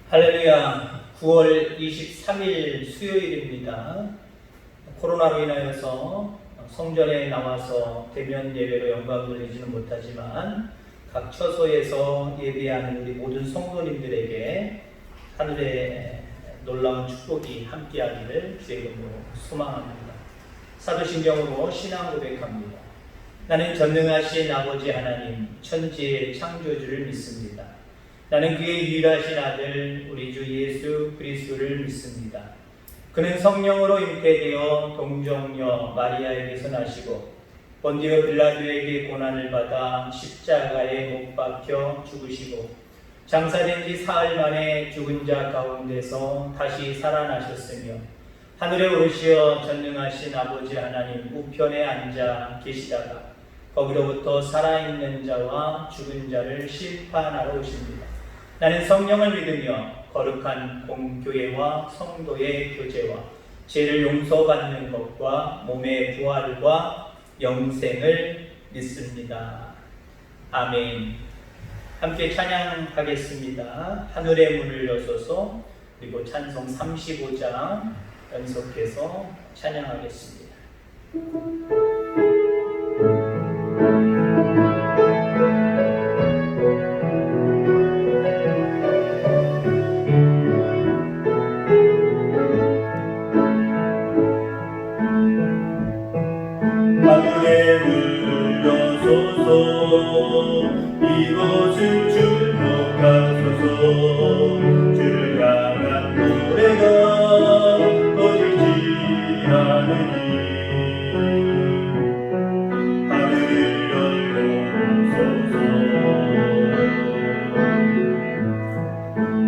할렐루야. 9월 23일 수요일입니다. 코로나로 인하여서 성전에 나와서 대면 예배로 영광 돌리지는 못하지만 각 처소에서 예배하는 우리 모든 성도님들에게 하늘의 놀라운 축복이 함께하기를 주의 이름으로 소망합니다. 사도신경으로 신앙 고백합니다. 나는 전능하신 아버지 하나님, 천지의 창조주를 믿습니다. 나는 그의 유일하신 아들 우리 주 예수 그리스도를 믿습니다. 그는 성령으로 잉태되어 동정녀 마리아에게서 나시고 본디오 빌라도에게 고난을 받아 십자가에 못 박혀 죽으시고 장사된 지 사흘 만에 죽은 자 가운데서 다시 살아나셨으며 하늘에 오르시어 전능하신 아버지 하나님 우편에 앉아 계시다가 거기로부터 살아있는 자와 죽은 자를 심판하러 오십니다. 나는 성령을 믿으며 거룩한 공교회와 성도의 교제와 죄를 용서받는 것과 몸의 부활과 영생을 믿습니다. 아멘. 함께 찬양하겠습니다. 하늘의 문을 여소서. 그리고 찬송 35장 연속해서 찬양하겠습니다. 하늘의 문을 여소서. 이곳을 주목하소서. 주를 향한 노래가 꺼지지 않으니 하늘을 열어소서.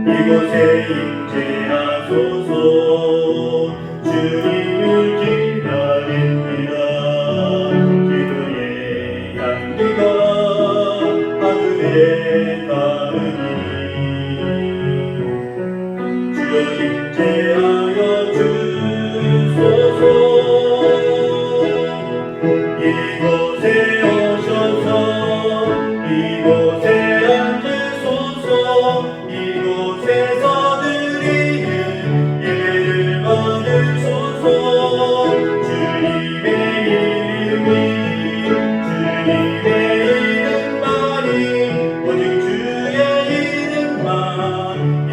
이곳에 임재하소서. 주님을 기다립니다. 기도의 향기가 하늘에 닿으니 주여 임재하여 주소서. 이곳에 오셔서 이곳에 앉으소서. 이곳에서 드리는 예배를 받으소서. 주님의 이름만이 오직 주의 이름만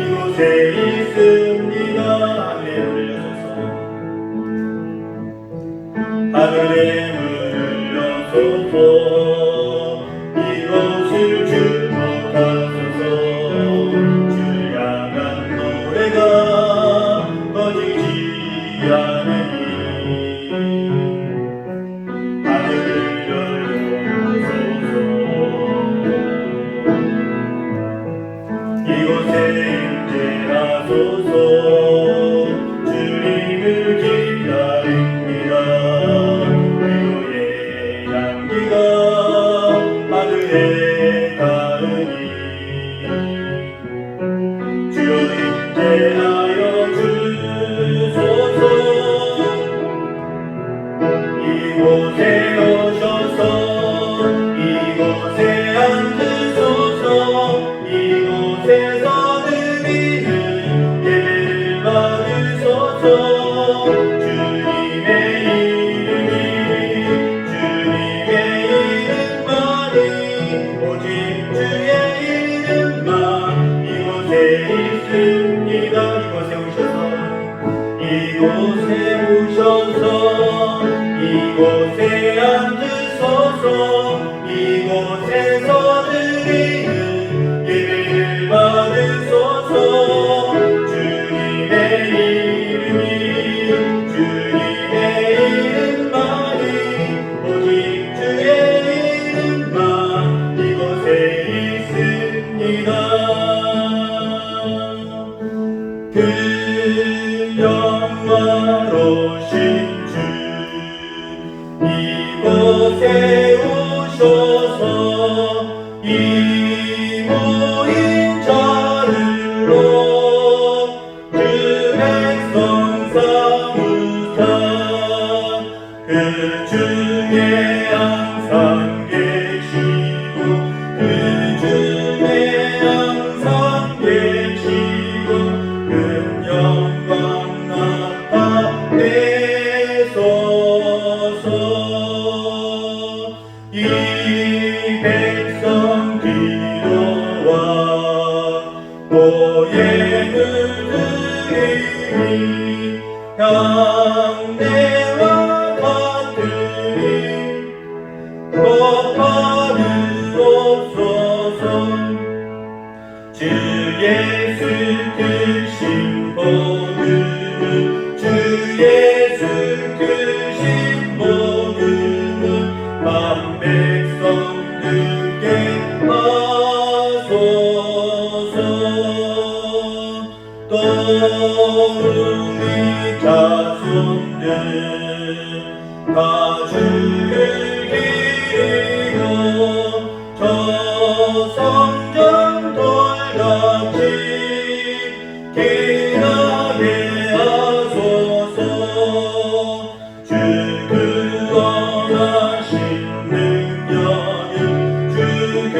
이곳에 있습니다. 하늘의 문을 여소서. 이곳을 주목하소서. 주를 향한 노래가 꺼지지 않으니 하늘을 열어소서. 이곳에 임재하소서. 주님을 기다립니다. 기도의 향기가 하늘에 닿으니 주여 임재하여 주소서. 이곳에 오셔서 이곳에 앉으소서. 이곳에서 드리는 예배를 받으소서. 고행을 드리니 향내와 같으니 거파르옵소서. 주 예수 크신 복음은 주 예수 크신 복음은 만 백성들께 하소서. 또 우리 자손들 다 주를 기리며 저 성전 돌같이 기나게 하소서. 주 그 원하신 능력을 주 그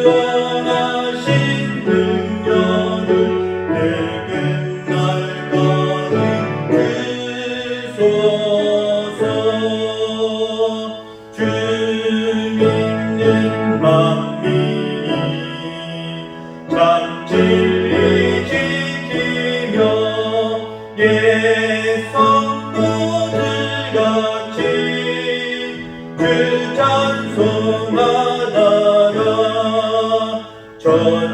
원하신 능력을 늘 끝날 거니 주소서. 주 믿는 만민이 참 진리 지키며 옛 성도들같이 주 찬송하다가 저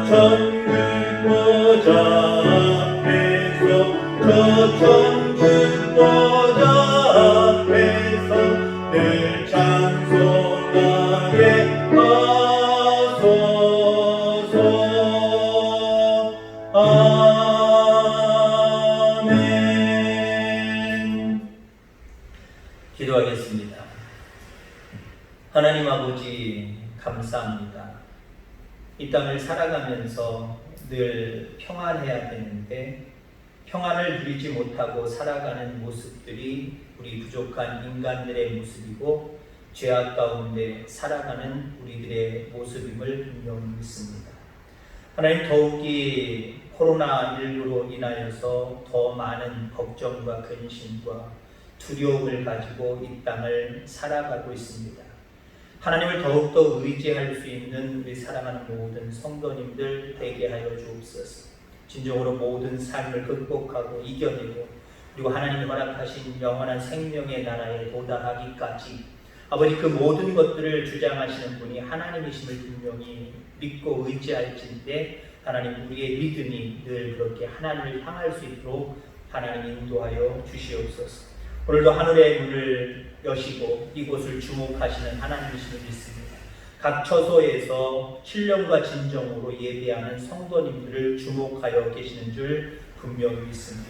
천국 보좌 앞에서 저 천국 보좌 앞에서 늘 찬송하게 하소서. 아멘. 기도하겠습니다. 하나님 아버지 감사합니다. 이 땅을 살아가면서 늘 평안해야 되는데 평안을 누리지 못하고 살아가는 모습들이 우리 부족한 인간들의 모습이고 죄악 가운데 살아가는 우리들의 모습임을 분명히 믿습니다. 하나님, 더욱이 코로나19로 인하여서 더 많은 걱정과 근심과 두려움을 가지고 이 땅을 살아가고 있습니다. 하나님을 더욱더 의지할 수 있는 우리 사랑하는 모든 성도님들 되게 하여 주옵소서. 진정으로 모든 삶을 극복하고 이겨내고 그리고 하나님이 허락하신 영원한 생명의 나라에 도달하기까지 아버지 그 모든 것들을 주장하시는 분이 하나님이심을 분명히 믿고 의지할진데 하나님 우리의 믿음이 늘 그렇게 하나님을 향할 수 있도록 하나님 인도하여 주시옵소서. 오늘도 하늘의 문을 여시고 이곳을 주목하시는 하나님이심을 믿습니다. 각 처소에서 신령과 진정으로 예배하는 성도님들을 주목하여 계시는 줄 분명히 믿습니다.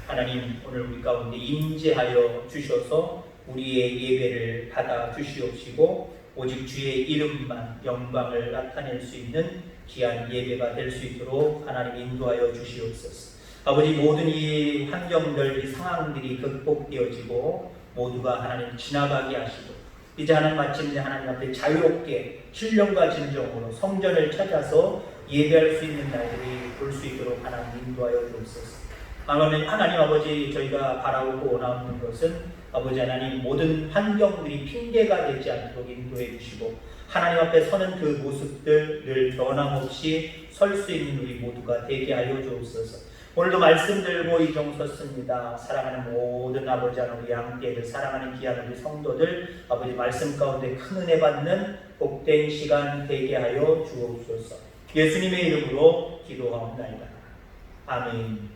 하나님, 오늘 우리 가운데 임재하여 주셔서 우리의 예배를 받아 주시옵시고 오직 주의 이름만 영광을 나타낼 수 있는 귀한 예배가 될 수 있도록 하나님 인도하여 주시옵소서. 아버지, 모든 이 환경들, 이 상황들이 극복되어지고 모두가 하나님 지나가게 하시고 이제 하나님 마침내 하나님 앞에 자유롭게 신령과 진정으로 성전을 찾아서 예배할 수 있는 날들이 볼 수 있도록 하나님 인도하여 주옵소서. 하나님 아버지, 저희가 바라고 원하는 것은 아버지 하나님 모든 환경들이 핑계가 되지 않도록 인도해 주시고 하나님 앞에 서는 그 모습들 늘 변함없이 설 수 있는 우리 모두가 되게 하여 주옵소서. 오늘도 말씀 들고 이종 섰습니다. 사랑하는 모든 아버지 하나님 우리 양떼를 사랑하는 귀한 우리 성도들 아버지 말씀 가운데 큰 은혜 받는 복된 시간 되게 하여 주옵소서. 예수님의 이름으로 기도하옵나이다. 아멘.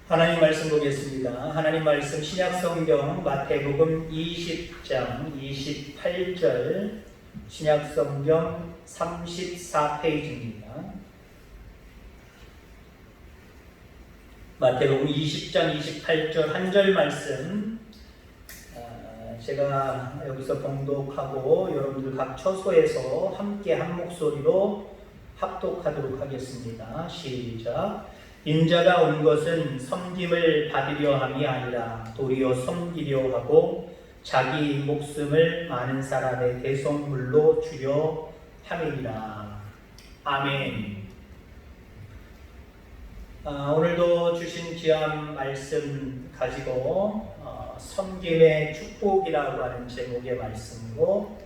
하나님 말씀 보겠습니다. 하나님 말씀 신약성경 마태복음 20장 28절 신약성경 34페이지입니다. 마태복음 20장 28절 한 절 말씀 제가 여기서 봉독하고 여러분들 각 처소에서 함께 한 목소리로 합독하도록 하겠습니다. 시작. 인자가 온 것은 섬김을 받으려 함이 아니라 도리어 섬기려 하고 자기 목숨을 많은 사람의 대속물로 주려 함이니라. 아멘. 오늘도 주신 귀한 말씀 가지고 섬김의 축복이라고 하는 제목의 말씀으로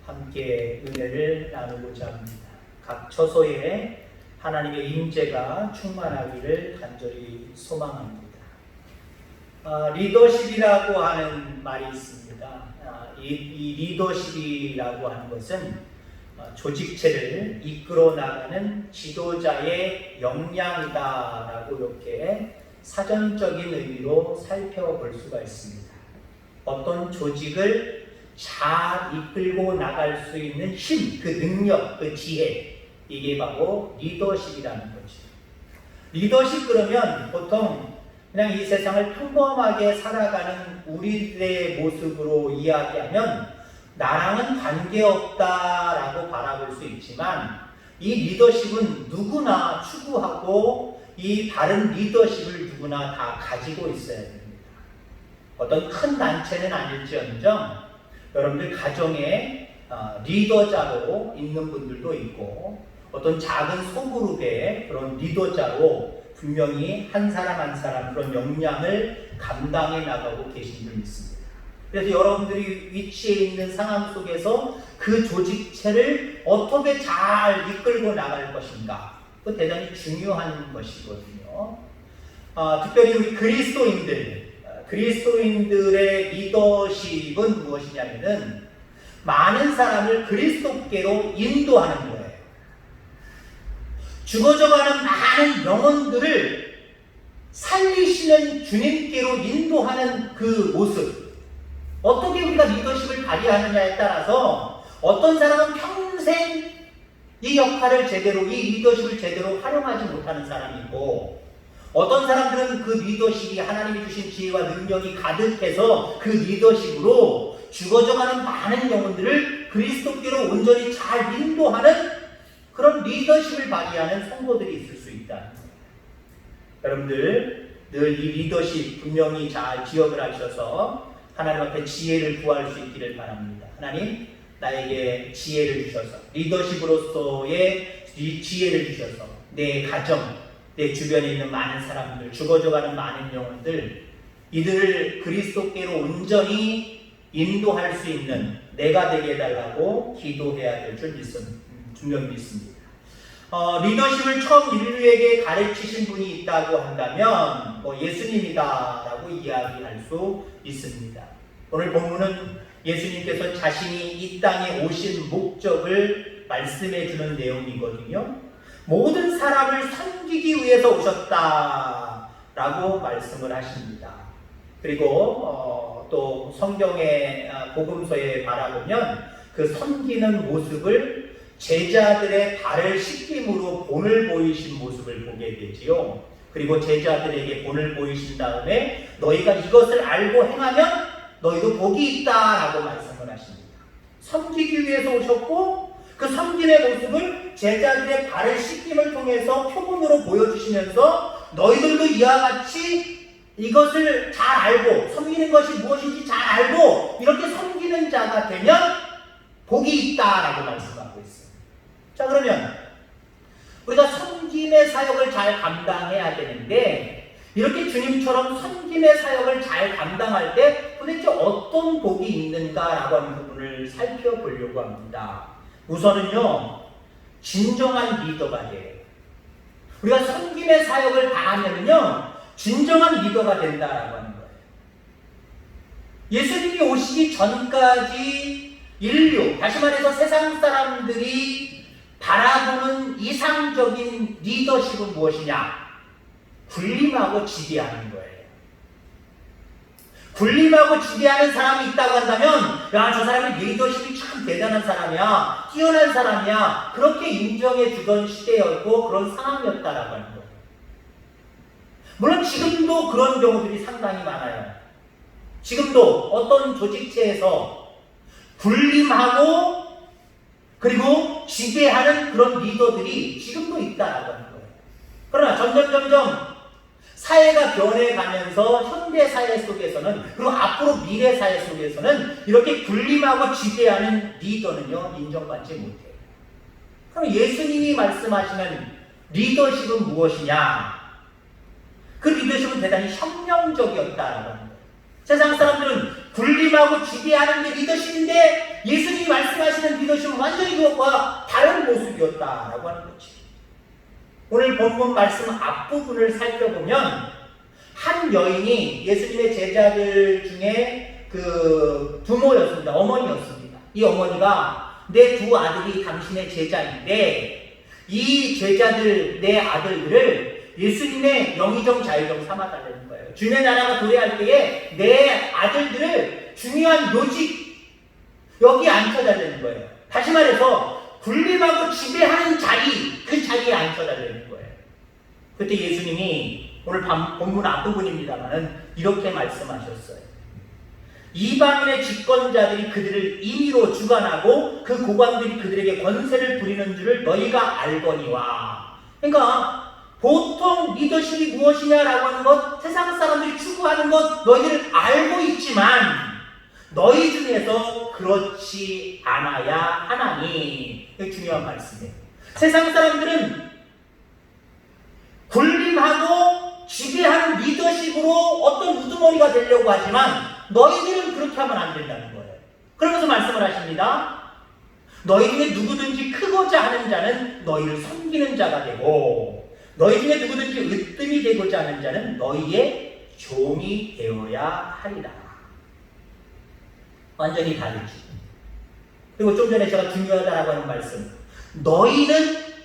함께 은혜를 나누고자 합니다. 각 처소에 하나님의 임재가 충만하기를 간절히 소망합니다. 리더십이라고 하는 말이 있습니다. 이 리더십이라고 하는 것은 조직체를 이끌어 나가는 지도자의 역량이다라고 이렇게 사전적인 의미로 살펴볼 수가 있습니다. 어떤 조직을 잘 이끌고 나갈 수 있는 힘, 그 능력, 그 지혜, 이게 바로 리더십이라는 거죠. 리더십 그러면 보통 그냥 이 세상을 평범하게 살아가는 우리들의 모습으로 이야기하면 나랑은 관계없다라고 바라볼 수 있지만 이 리더십은 누구나 추구하고 이 바른 리더십을 누구나 다 가지고 있어야 됩니다. 어떤 큰 단체는 아닐지언정 여러분들 가정에 리더자로 있는 분들도 있고 어떤 작은 소그룹의 그런 리더자로 분명히 한 사람 한 사람 그런 역량을 감당해 나가고 계신 분 있습니다. 그래서 여러분들이 위치해 있는 상황 속에서 그 조직체를 어떻게 잘 이끌고 나갈 것인가, 그 대단히 중요한 것이거든요. 특별히 우리 그리스도인들의 리더십은 무엇이냐면은 많은 사람을 그리스도께로 인도하는 거예요. 죽어져가는 많은 영혼들을 살리시는 주님께로 인도하는 그 모습, 어떻게 우리가 리더십을 발휘하느냐에 따라서 어떤 사람은 평생 이 역할을 제대로, 이 리더십을 제대로 활용하지 못하는 사람이 있고 어떤 사람들은 그 리더십이 하나님이 주신 지혜와 능력이 가득해서 그 리더십으로 죽어져가는 많은 영혼들을 그리스도께로 온전히 잘 인도하는 그런 리더십을 발휘하는 성도들이 있을 수 있다. 여러분들 늘 이 리더십 분명히 잘 기억을 하셔서 하나님 앞에 지혜를 구할 수 있기를 바랍니다. 하나님, 나에게 지혜를 주셔서 리더십으로서의 지혜를 주셔서 내 가정, 내 주변에 있는 많은 사람들, 죽어져가는 많은 영혼들, 이들을 그리스도께로 온전히 인도할 수 있는 내가 되게 해달라고 기도해야 될 줄 분명히 믿습니다. 리더십을 처음 인류에게 가르치신 분이 있다고 한다면 예수님이다라고 이야기할 수 있습니다. 오늘 본문은 예수님께서 자신이 이 땅에 오신 목적을 말씀해 주는 내용이거든요. 모든 사람을 섬기기 위해서 오셨다라고 말씀을 하십니다. 그리고 또 성경의 복음서에 바라보면 그 섬기는 모습을 제자들의 발을 씻김으로 본을 보이신 모습을 보게 되지요. 그리고 제자들에게 본을 보이신 다음에 너희가 이것을 알고 행하면 너희도 복이 있다라고 말씀을 하십니다. 섬기기 위해서 오셨고 그 섬김의 모습을 제자들의 발을 씻김을 통해서 표본으로 보여주시면서 너희들도 이와 같이 이것을 잘 알고 섬기는 것이 무엇인지 잘 알고 이렇게 섬기는 자가 되면 복이 있다라고 말씀하고 있습니다. 자, 그러면 우리가 섬김의 사역을 잘 감당해야 되는데 이렇게 주님처럼 섬김의 사역을 잘 감당할 때 도대체 어떤 복이 있는가라고 하는 부분을 살펴보려고 합니다. 우선은요, 진정한 리더가 돼요. 우리가 섬김의 사역을 다 하면요 진정한 리더가 된다라고 하는 거예요. 예수님이 오시기 전까지 인류, 다시 말해서 세상 사람들이 바라보는 이상적인 리더십은 무엇이냐? 군림하고 지배하는 거예요. 군림하고 지배하는 사람이 있다고 한다면 야, 저 사람이 리더십이 참 대단한 사람이야, 뛰어난 사람이야, 그렇게 인정해 주던 시대였고 그런 상황이었다라고 하는 거예요. 물론 지금도 그런 경우들이 상당히 많아요. 지금도 어떤 조직체에서 군림하고 그리고 지배하는 그런 리더들이 지금도 있다라고 하는 거예요. 그러나 점점 사회가 변해가면서 현대 사회 속에서는 그리고 앞으로 미래 사회 속에서는 이렇게 군림하고 지배하는 리더는요 인정받지 못해요. 그럼 예수님이 말씀하시는 리더십은 무엇이냐? 그 리더십은 대단히 혁명적이었다라고 하는 거예요. 세상 사람들은 군림하고 지배하는 게 리더십인데 예수님이 말씀하시는 리더십은 완전히 그것과 다른 모습이었다라고 하는 거지. 오늘 본문 말씀 앞부분을 살펴보면 한 여인이 예수님의 제자들 중에 그 부모였습니다. 어머니였습니다. 이 어머니가 내 두 아들이 당신의 제자인데 이 제자들 내 아들들을 예수님의 영의정 자의정 삼아달라는 거예요. 주님의 나라가 도래할 때에 내 아들들을 중요한 요직 여기 앉혀달라는 거예요. 다시 말해서 군림하고 지배하는 자리, 그 자리에 앉혀달라는 거예요. 그때 예수님이 오늘 본문 앞부분입니다만은 이렇게 말씀하셨어요. 이방인의 집권자들이 그들을 임의로 주관하고 그 고관들이 그들에게 권세를 부리는 줄을 너희가 알거니와. 그러니까 보통 리더십이 무엇이냐라고 하는 것, 세상 사람들이 추구하는 것 너희들 알고 있지만 너희 중에서 그렇지 않아야 하나니. 이게 중요한 말씀이에요. 세상 사람들은 군림하고 지배하는 리더십으로 어떤 우두머리가 되려고 하지만 너희들은 그렇게 하면 안 된다는 거예요. 그러면서 말씀을 하십니다. 너희 중에 누구든지 크고자 하는 자는 너희를 섬기는 자가 되고 너희 중에 누구든지 으뜸이 되고자 하는 자는 너희의 종이 되어야 하리라. 완전히 다르지. 그리고 좀 전에 제가 중요하다라고 하는 말씀, 너희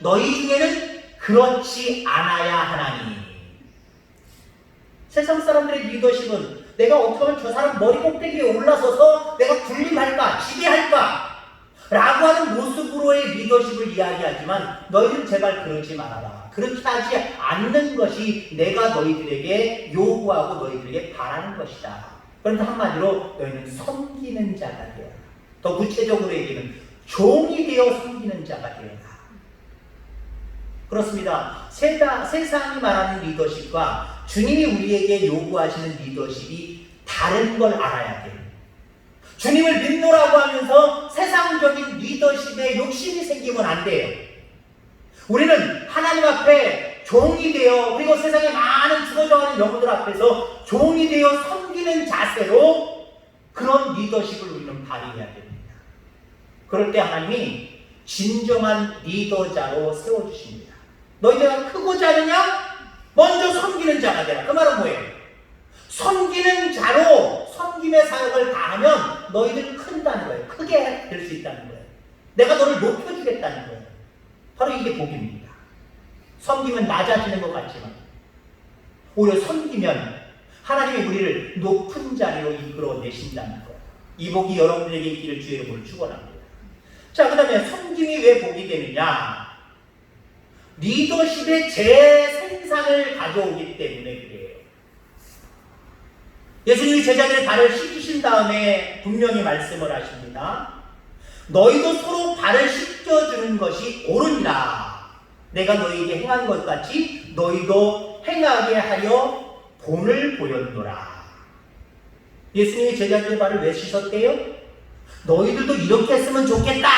중에는 그렇지 않아야 하나니. 세상 사람들의 리더십은 내가 어떻게 하면 저 사람 머리 꼭대기에 올라서서 내가 군림할까, 지배할까 라고 하는 모습으로의 리더십을 이야기하지만 너희들 제발 그러지 말아라. 그렇게 하지 않는 것이 내가 너희들에게 요구하고 너희들에게 바라는 것이다. 그런데 한마디로 너희는 섬기는 자가 되어라. 더 구체적으로 얘기는 종이 되어 섬기는 자가 되어라. 그렇습니다. 세상이 말하는 리더십과 주님이 우리에게 요구하시는 리더십이 다른 걸 알아야 돼요. 주님을 믿노라고 하면서 세상적인 리더십에 욕심이 생기면 안 돼요. 우리는 하나님 앞에 종이 되어, 그리고 세상에 많은 죽어져가는 영혼들 앞에서 종이 되어 섬기는 자세로 그런 리더십을 우리는 발휘해야 됩니다. 그럴 때 하나님이 진정한 리더자로 세워주십니다. 너희가 크고자 하느냐? 먼저 섬기는 자가 되라. 그 말은 뭐예요? 섬기는 자로 섬김의 사역을 다하면 너희들이 큰다는 거예요. 크게 될 수 있다는 거예요. 내가 너를 높여주겠다는 거예요. 바로 이게 복입니다. 섬기면 낮아지는 것 같지만 오히려 섬기면 하나님이 우리를 높은 자리로 이끌어내신다는 거예요. 이 복이 여러분에게 있기를 주의 이름으로 축원합니다. 자, 그 다음에 섬김이 왜 복이 되느냐? 리더십의 재생산을 가져오기 때문에 그래요. 예수님이 제자들의 발을 씻기신 다음에 분명히 말씀을 하십니다. 너희도 서로 발을 씻겨주는 것이 옳으니라. 내가 너희에게 행한 것 같이 너희도 행하게 하여 본을 보였노라. 예수님이 제자들의 발을 왜 씻었대요? 너희들도 이렇게 했으면 좋겠다.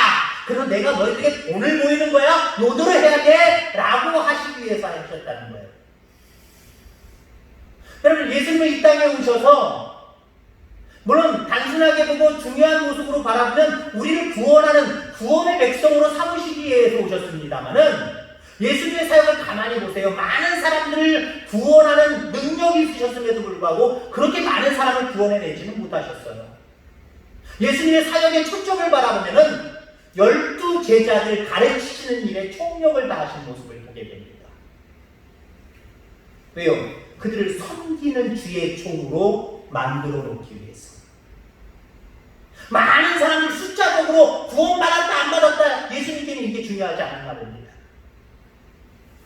그래서 내가 너희들에게 본을 보이는 거야. 노도를 해야 돼. 라고 하시기 위해서 하셨다는 거예요. 여러분, 예수님이 이 땅에 오셔서 물론 단순하게 보고 중요한 모습으로 바라보면 우리를 구원하는 구원의 백성으로 삼으시기 위해서 오셨습니다마는 예수님의 사역을 가만히 보세요. 많은 사람들을 구원하는 능력이 있으셨음에도 불구하고 그렇게 많은 사람을 구원해내지는 못하셨어요. 예수님의 사역의 초점을 바라보면은 12 제자들 가르치시는 일에 총력을 다하신 모습을 보게 됩니다. 왜요? 그들을 섬기는 주의 종으로 만들어 놓기 위해서. 많은 사람들 숫자적으로 구원받았다 안 받았다 예수님께는 이게 중요하지 않은 말입니다.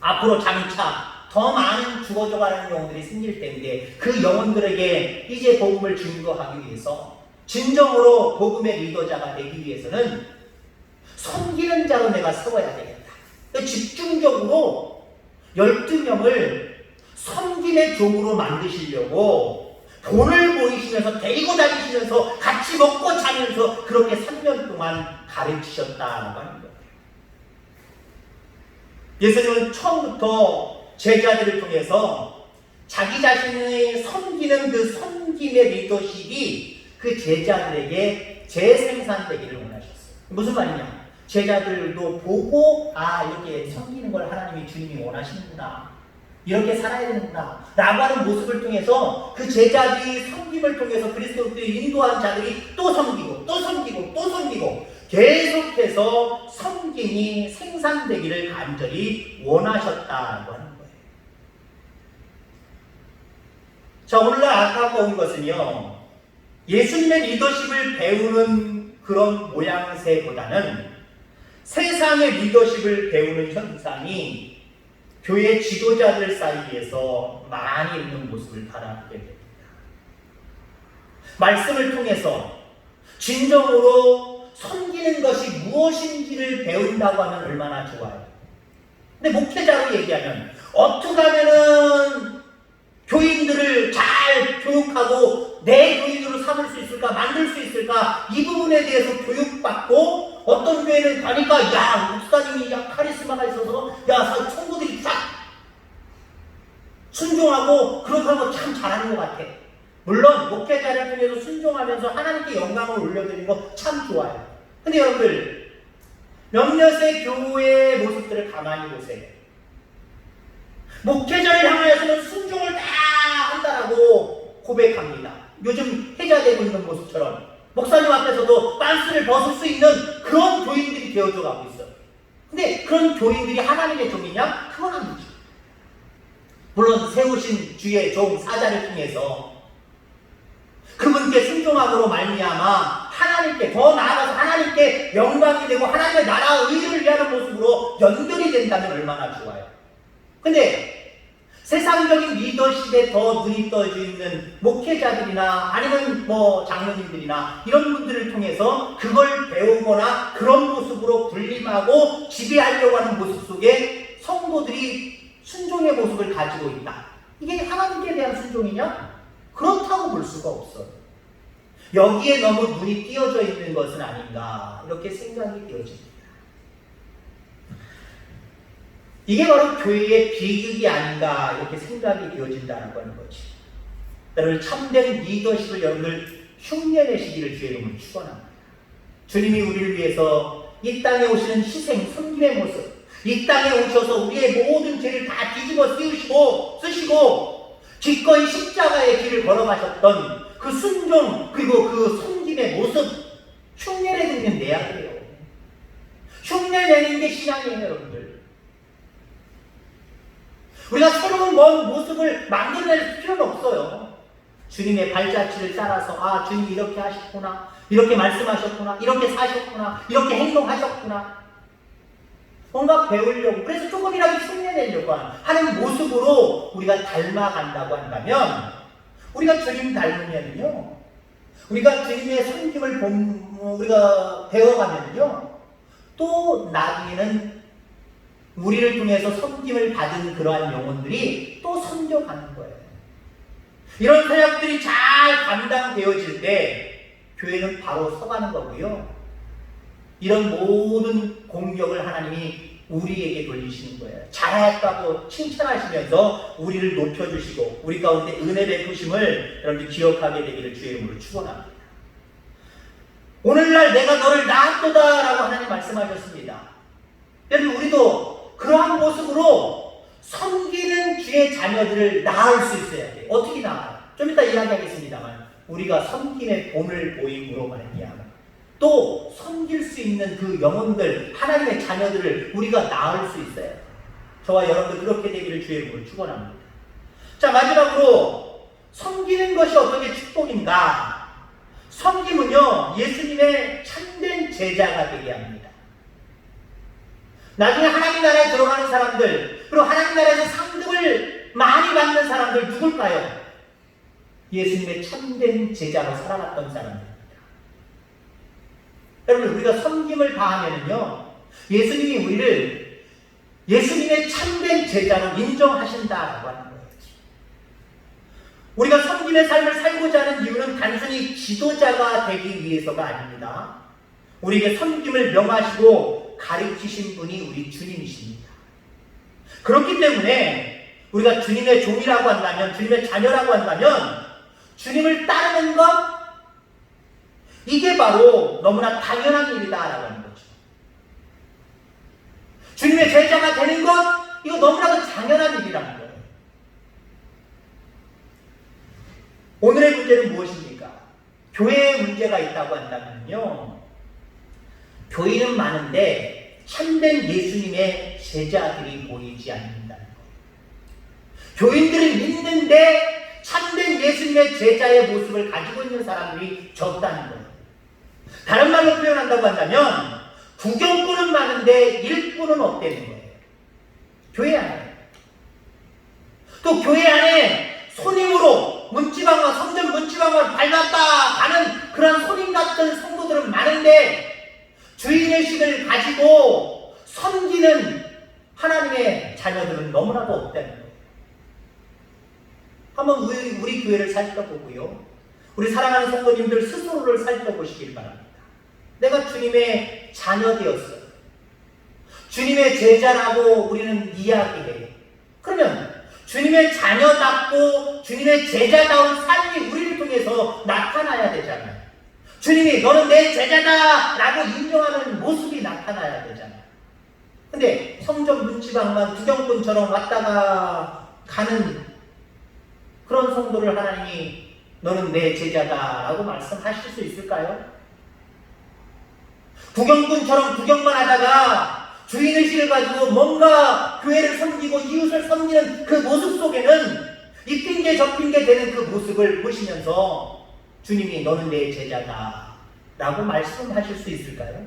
앞으로 장차 더 많은 죽어져가는 영혼들이 생길 텐데 그 영혼들에게 이제 복음을 증거하기 위해서 진정으로 복음의 리더자가 되기 위해서는 섬기는 자로 내가 세워야 되겠다. 집중적으로 12명을 섬김의 종으로 만드시려고 본을 보이시면서 데리고 다니시면서 같이 먹고 자면서 그렇게 3년 동안 가르치셨다라고 하는 거예요. 예수님은 처음부터 제자들을 통해서 자기 자신의 섬기는 그 섬김의 리더십이 그 제자들에게 재생산되기를 원하셨어요. 무슨 말이냐? 제자들도 보고 이렇게 섬기는 걸 하나님이 주님이 원하시는구나, 이렇게 살아야 되는구나 라고 하는 모습을 통해서 그 제자들이 섬김을 통해서 그리스도를 인도한 자들이 또 섬기고 또 섬기고 또 섬기고 계속해서 섬김이 생산되기를 간절히 원하셨다고 하는 거예요. 자, 오늘날 안타까운 것은요, 예수님의 리더십을 배우는 그런 모양새보다는 세상의 리더십을 배우는 현상이 교회 지도자들 사이에서 많이 있는 모습을 바라보게 됩니다. 말씀을 통해서 진정으로 섬기는 것이 무엇인지를 배운다고 하면 얼마나 좋아요. 근데 목회자로 얘기하면 어떻게 하면은 교인들을 잘 교육하고 내 교인으로 삼을 수 있을까, 만들 수 있을까, 이 부분에 대해서 교육받고, 어떤 교회는 가니까 목사님이 카리스마가 있어서 성도들이 쫙 순종하고 그렇게 하는 거 참 잘하는 것 같아. 물론 목회자를 통해서 순종하면서 하나님께 영광을 올려드리는 거 참 좋아요. 근데 여러분들, 몇몇의 교회의 모습들을 가만히 보세요. 목회자를 향하여서는 순종을 다 한다라고 고백합니다. 요즘 회자되고 있는 모습처럼 목사님 앞에서도 빤스를 벗을 수 있는 그런 교인들이 되어져 가고 있어요. 근데 그런 교인들이 하나님의 종이냐? 그건 아니죠. 물론 세우신 주의 종 사자를 통해서 그분께 순종함으로 말미암아 하나님께, 더 나아가서 하나님께 영광이 되고 하나님의 나라 의를 위하는 모습으로 연결이 된다면 얼마나 좋아요. 근데 세상적인 리더십에 더 눈이 떠져 있는 목회자들이나 아니면 장로님들이나 이런 분들을 통해서 그걸 배우거나 그런 모습으로 군림하고 지배하려고 하는 모습 속에 성도들이 순종의 모습을 가지고 있다. 이게 하나님께 대한 순종이냐? 그렇다고 볼 수가 없어요. 여기에 너무 눈이 띄어져 있는 것은 아닌가, 이렇게 생각이 되어집니다. 이게 바로 교회의 비극이 아닌가, 이렇게 생각이 되어진다는 하는 거지. 여러분, 참된 리더십을 여러분들 흉내내시기를 주의 이름으로 축원합니다. 주님이 우리를 위해서 이 땅에 오시는 희생, 섬김의 모습, 이 땅에 오셔서 우리의 모든 죄를 다 뒤집어 쓰시고 기꺼이 십자가의 길을 걸어가셨던 그 순종, 그리고 그 섬김의 모습, 흉내내는 게 내야 돼요. 흉내내는 게 신앙이에요, 여러분들. 우리가 새로운 먼 모습을 만들어낼 필요는 없어요. 주님의 발자취를 따라서 주님이 이렇게 하셨구나, 이렇게 말씀하셨구나, 이렇게 사셨구나, 이렇게 행동하셨구나, 뭔가 배우려고, 그래서 조금이라도 흉내내려고 하는 모습으로 우리가 닮아간다고 한다면, 우리가 주님 닮으면요, 우리가 주님의 섬김을 우리가 배워가면요, 또 나중에는 우리를 통해서 섬김을 받은 그러한 영혼들이 또 섬겨가는 거예요. 이런 사역들이 잘 감당되어질 때 교회는 바로 서가는 거고요. 이런 모든 공격을 하나님이 우리에게 돌리시는 거예요. 잘했다고 칭찬하시면서 우리를 높여주시고 우리 가운데 은혜 베푸심을 여러분들 기억하게 되기를 주의 이름으로 축원합니다. 오늘날 내가 너를 낳았도다 라고 하나님 말씀하셨습니다. 여러분, 우리도 그러한 모습으로 섬기는 주의 자녀들을 낳을 수 있어야 돼요. 어떻게 낳아요? 좀 이따 이야기하겠습니다만, 우리가 섬김의 본을 보임으로 말미암아 또 섬길 수 있는 그 영혼들, 하나님의 자녀들을 우리가 낳을 수 있어요. 저와 여러분들 그렇게 되기를 주의 이름으로 축원합니다. 자, 마지막으로 섬기는 것이 어떻게 축복인가? 섬김은요, 예수님의 참된 제자가 되게 합니다. 나중에 하나님 나라에 들어가는 사람들, 그리고 하나님 나라에서 상급을 많이 받는 사람들 누굴까요? 예수님의 참된 제자로 살아갔던 사람들입니다. 여러분, 우리가 섬김을 다하면은요, 예수님이 우리를 예수님의 참된 제자로 인정하신다라고 하는 거예요. 우리가 섬김의 삶을 살고자 하는 이유는 단순히 지도자가 되기 위해서가 아닙니다. 우리에게 섬김을 명하시고 가르치신 분이 우리 주님이십니다. 그렇기 때문에 우리가 주님의 종이라고 한다면, 주님의 자녀라고 한다면 주님을 따르는 것, 이게 바로 너무나 당연한 일이다라고 하는 거죠. 주님의 제자가 되는 것, 이거 너무나도 당연한 일이라는 거예요. 오늘의 문제는 무엇입니까? 교회에 문제가 있다고 한다면요, 교인은 많은데 참된 예수님의 제자들이 보이지 않는다는 거예요. 교인들은 있는데 참된 예수님의 제자의 모습을 가지고 있는 사람들이 적다는 거예요. 다른 말로 표현한다고 한다면 구경꾼은 많은데 일꾼은 없다는 거예요. 교회 안에. 또 교회 안에 손님으로 문지방과 성전 문지방을 밟았다 가는 그런 손님 같은 성도들은 많은데 주인의식을 가지고 섬기는 하나님의 자녀들은 너무나도 없다는 거예요. 한번 우리 교회를 살펴보고요, 우리 사랑하는 성도님들 스스로를 살펴보시길 바랍니다. 내가 주님의 자녀 되었어요. 주님의 제자라고 우리는 이야기해요. 그러면 주님의 자녀답고 주님의 제자다운 삶이 우리를 통해서 나타나야 되잖아요. 주님이 너는 내 제자다 라고 인정하는 모습이 나타나야 되잖아요. 근데 성전 문지방만 구경꾼처럼 왔다가 가는 그런 성도를 하나님이 너는 내 제자다 라고 말씀하실 수 있을까요? 구경꾼처럼 구경만 하다가 주인의식을 가지고 뭔가 교회를 섬기고 이웃을 섬기는 그 모습 속에는 이 핑계 저 핑계 되는 그 모습을 보시면서 주님이 너는 내 제자다 라고 말씀하실 수 있을까요?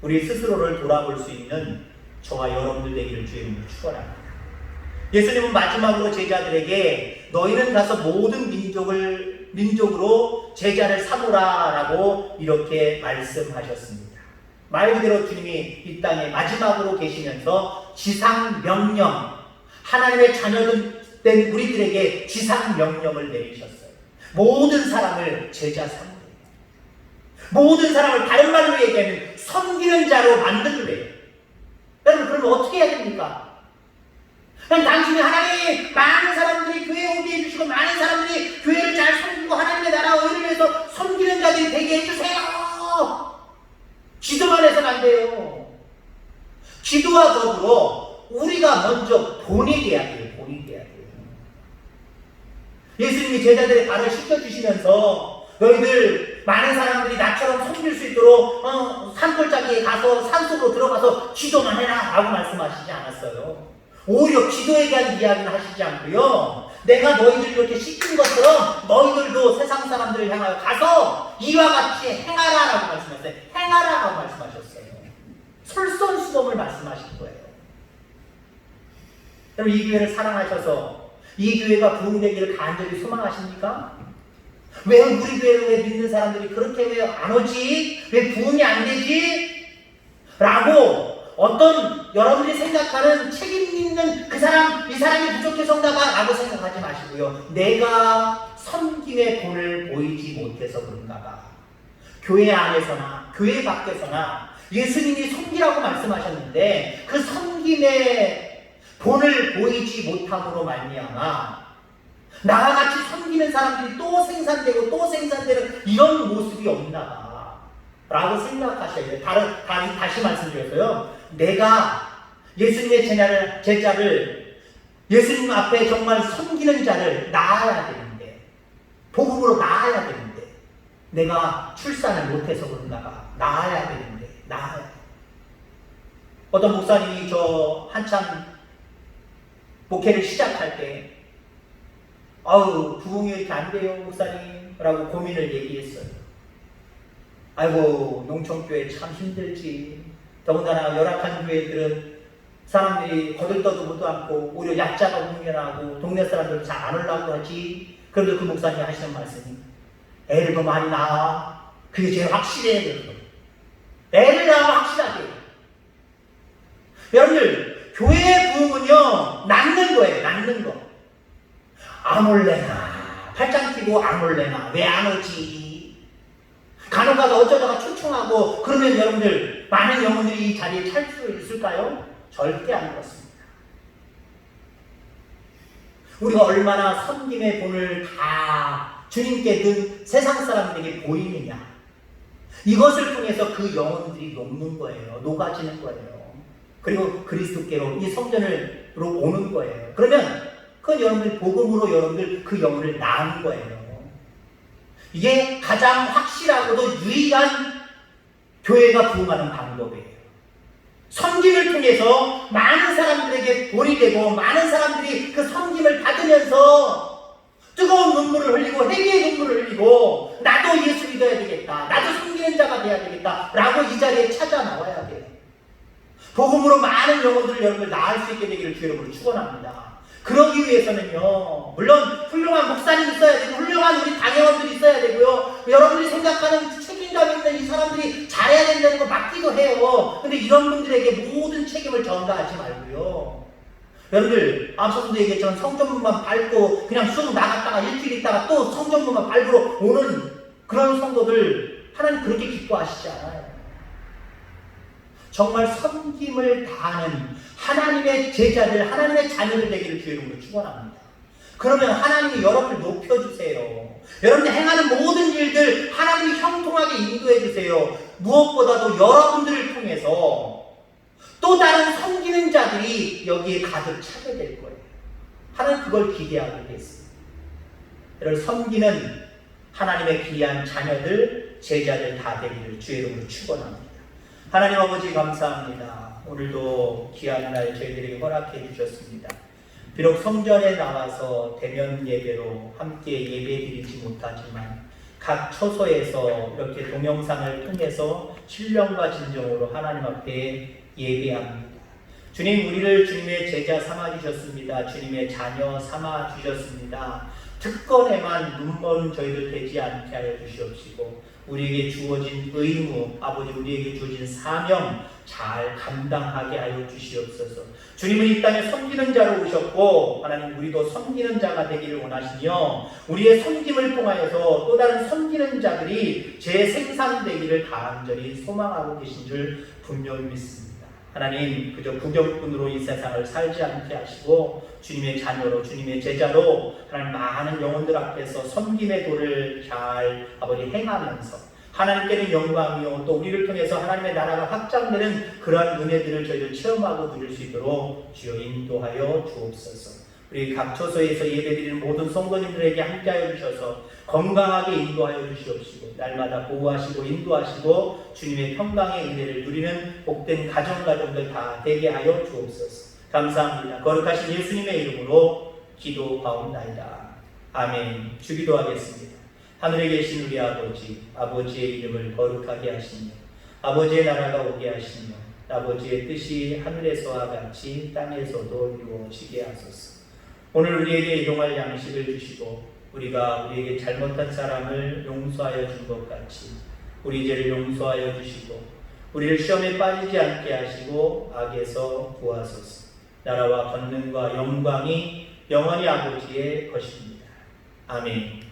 우리 스스로를 돌아볼 수 있는 저와 여러분들 되기를 주의 이름으로 축원합니다. 예수님은 마지막으로 제자들에게 너희는 가서 모든 민족으로 제자를 삼으라 라고 이렇게 말씀하셨습니다. 말 그대로 주님이 이 땅에 마지막으로 계시면서 지상명령, 하나님의 자녀들 된 우리들에게 지상명령을 내리셨어요. 모든 사람을 제자 삼으래요. 모든 사람을 다른 말로 얘기하면 섬기는 자로 만들래요. 여러분, 그러면 어떻게 해야 됩니까? 그럼 당신이 하나님, 많은 사람들이 교회에 오게 해주시고 많은 사람들이 교회를 잘 섬기고 하나님의 나라 의를 위해서 섬기는 자들이 되게 해주세요. 기도만 해서는 안 돼요. 기도와 더불어 우리가 먼저 본이 돼야 돼요. 본이 돼야 돼요. 예수님이 제자들의 발을 씻겨주시면서 너희들 많은 사람들이 나처럼 섬길 수 있도록 산골짜기에 가서 산속으로 들어가서 기도만 해라 라고 말씀하시지 않았어요. 오히려 기도에 대한 이야기는 하시지 않고요, 내가 너희들 이렇게 시킨 것처럼 너희들도 세상 사람들을 향하여 가서 이와 같이 행하라 라고 말씀하셨어요. 행하라 라고 말씀하셨어요. 솔선수범을 말씀하신 거예요. 여러분, 이 교회를 사랑하셔서 이 교회가 부흥되기를 간절히 소망하십니까? 왜 우리 교회를 왜 믿는 사람들이 그렇게 왜 안 오지? 왜 부흥이 안 되지? 라고 어떤 여러분들이 생각하는 책임 있는 그 사람, 이 사람이 부족해서 온다가 라고 생각하지 마시고요, 내가 섬김의 본을 보이지 못해서 그런가 봐. 교회 안에서나 교회 밖에서나 예수님이 섬기라고 말씀하셨는데 그 섬김의 본을 보이지 못함으로 말미암아 나와 같이 섬기는 사람들이 또 생산되고 또 생산되는 이런 모습이 없나 봐 라고 생각하셔야 돼요. 다시 말씀드렸어요. 내가 예수님의 제자를 예수님 앞에 정말 섬기는 자를 낳아야 되는데, 복음으로 낳아야 되는데 내가 출산을 못해서 그런가 봐. 낳아야 되는데 낳아야 돼. 어떤 목사님이 저 한참 목회를 시작할 때 아우 부흥이 이렇게 안 돼요 목사님 라고 고민을 얘기했어요. 아이고 농촌교회 참 힘들지. 더군다나 열악한 교회들은 사람들이 거들떠도 않고 오히려 약자가 공연하고 동네 사람들 잘 안 오려고 하지. 그런데 그 목사님이 하시는 말씀이 애를 더 많이 낳아. 그게 제일 확실해야 되는 거예요. 애를 낳으면 확실하게. 여러분들, 교회의 부흥은요 낳는 거예요. 낳는 거. 안 올래나 팔짱 끼고 안 올래나 왜 안 오지? 간혹가다 어쩌다가 초청하고 그러면 여러분들 많은 영혼들이 이 자리에 찰 수 있을까요? 절대 안 그렇습니다. 우리가 얼마나 섬김의 본을 다 주님께 든 세상 사람들에게 보이느냐. 이것을 통해서 그 영혼들이 녹는 거예요. 녹아지는 거예요. 그리고 그리스도께로 이 성전으로 오는 거예요. 그러면 그 여러분들 복음으로 여러분들 그 영혼을 낳은 거예요. 이게 가장 확실하고도 유일한 교회가 부흥하는 방법이에요. 섬김을 통해서 많은 사람들에게 본이 되고 많은 사람들이 그 섬김을 받으면서 뜨거운 눈물을 흘리고 회개의 눈물을 흘리고 나도 예수 믿어야 되겠다. 나도 섬기는 자가 돼야 되겠다. 라고 이 자리에 찾아 나와야 돼요. 복음으로 많은 영혼들을 여러분들 낳을 수 있게 되기를 주 여러분을 축원합니다. 그러기 위해서는요, 물론 훌륭한 목사님 있어야 되고 훌륭한 우리 당회원들이 있어야 되고요, 여러분들이 생각하는 책임감 있는 이 사람들이 잘해야 된다는 거 맞기도 해요. 근데 이런 분들에게 모든 책임을 전가하지 말고요, 여러분들 앞서도 얘기했지만 성전문만 밟고 그냥 쑥 나갔다가 일주일 있다가 또 성전문만 밟으러 오는 그런 성도들 하나님 그렇게 기뻐하시지 않아요. 정말 섬김을 다하는 하나님의 제자들, 하나님의 자녀들 되기를 주 이름으로 축원합니다. 그러면 하나님이 여러분을 높여주세요. 여러분이 행하는 모든 일들 하나님이 형통하게 인도해주세요. 무엇보다도 여러분들을 통해서 또 다른 섬기는 자들이 여기에 가득 차게 될 거예요. 하나님 그걸 기대하고 계십니다. 여러분 섬기는 하나님의 귀한 자녀들, 제자들 다 되기를 주 이름으로 축원합니다. 하나님 아버지 감사합니다. 오늘도 귀한 날 저희들에게 허락해 주셨습니다. 비록 성전에 나와서 대면 예배로 함께 예배드리지 못하지만 각 처소에서 이렇게 동영상을 통해서 신령과 진정으로 하나님 앞에 예배합니다. 주님, 우리를 주님의 제자 삼아 주셨습니다. 주님의 자녀 삼아 주셨습니다. 특권에만 눈먼 저희들 되지 않게 하여 주시옵시고 우리에게 주어진 의무, 아버지 우리에게 주어진 사명 잘 감당하게 하여 주시옵소서. 주님은 이 땅에 섬기는 자로 오셨고 하나님 우리도 섬기는 자가 되기를 원하시며 우리의 섬김을 통하여서 또 다른 섬기는 자들이 재생산되기를 간절히 소망하고 계신 줄 분명히 믿습니다. 하나님 그저 구경꾼으로 이 세상을 살지 않게 하시고 주님의 자녀로 주님의 제자로 하나님 많은 영혼들 앞에서 섬김의 도를 잘 아버지 행하면서 하나님께는 영광이요 또 우리를 통해서 하나님의 나라가 확장되는 그러한 은혜들을 저희들 체험하고 누릴 수 있도록 주여 인도하여 주옵소서. 우리 각 처소에서 예배드리는 모든 성도님들에게 함께하여 주셔서 건강하게 인도하여 주시옵시고 날마다 보호하시고 인도하시고 주님의 평강의 은혜를 누리는 복된 가정들 다 되게 하여 주옵소서. 감사합니다. 거룩하신 예수님의 이름으로 기도하옵나이다. 아멘. 주기도하겠습니다. 하늘에 계신 우리 아버지, 아버지의 이름을 거룩하게 하시며 아버지의 나라가 오게 하시며 아버지의 뜻이 하늘에서와 같이 땅에서도 이루어지게 하소서. 오늘 우리에게 일용할 양식을 주시고 우리가 우리에게 잘못한 사람을 용서하여 준 것 같이 우리 죄를 용서하여 주시고 우리를 시험에 빠지지 않게 하시고 악에서 구하소서. 나라와 권능과 영광이 영원히 아버지의 것입니다. 아멘.